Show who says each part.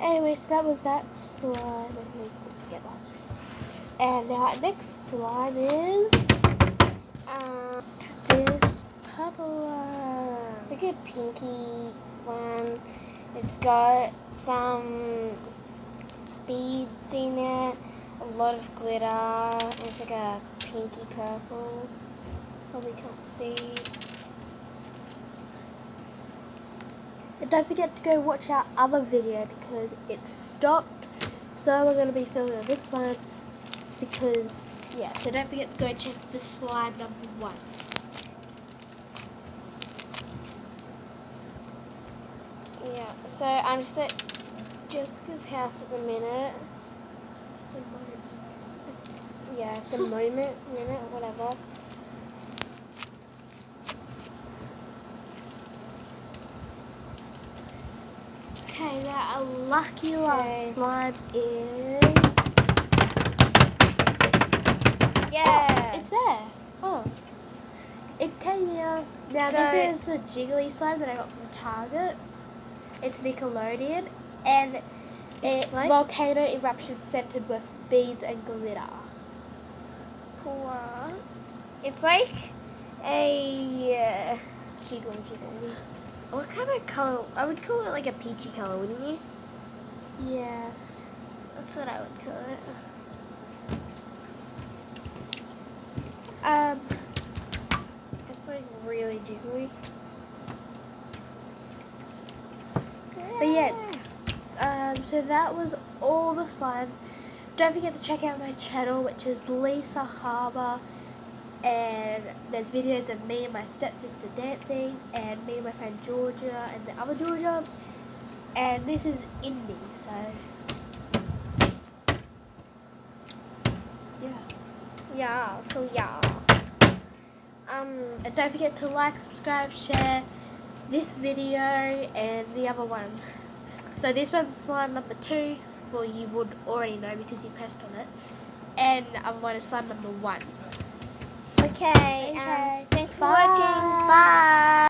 Speaker 1: Anyway, so that was that slime I think we put together. And our next slime is this purple one.
Speaker 2: It's like a pinky one. It's got some beads in it, a lot of glitter, and it's like a pinky purple. Probably can't see.
Speaker 1: And don't forget to go watch our other video because it stopped. So we're going to be filming this one because, yeah, so don't forget to go check the slime number 1.
Speaker 2: Yeah, so I'm just at Jessica's house at the minute. Yeah, at the minute, whatever.
Speaker 1: Okay, now our lucky last slime is...
Speaker 2: Yeah!
Speaker 1: Oh, it's there. Oh. It came here. Now
Speaker 2: So-
Speaker 1: this is the jiggly slime that I got from Target. It's Nickelodeon. And it's
Speaker 2: like-
Speaker 1: volcano eruption scented with beads and glitter.
Speaker 2: What? It's like a...
Speaker 1: Jiggly.
Speaker 2: what kind of color? I would call it like a peachy color, wouldn't you?
Speaker 1: Yeah.
Speaker 2: That's what I would call it. It's like really jiggly.
Speaker 1: But yeah, so that was all the slimes. Don't forget to check out my channel, which is Lisa Harbour, and there's videos of me and my stepsister dancing, and me and my friend Georgia and the other Georgia, and this is Indy, so
Speaker 2: Yeah, so yeah.
Speaker 1: And don't forget to like, subscribe, share this video and the other one. So this one's slime number 2. Well, you would already know because you pressed on it. And the other one is slime number 1.
Speaker 2: Okay, thanks for
Speaker 1: Bye.
Speaker 2: watching. Bye.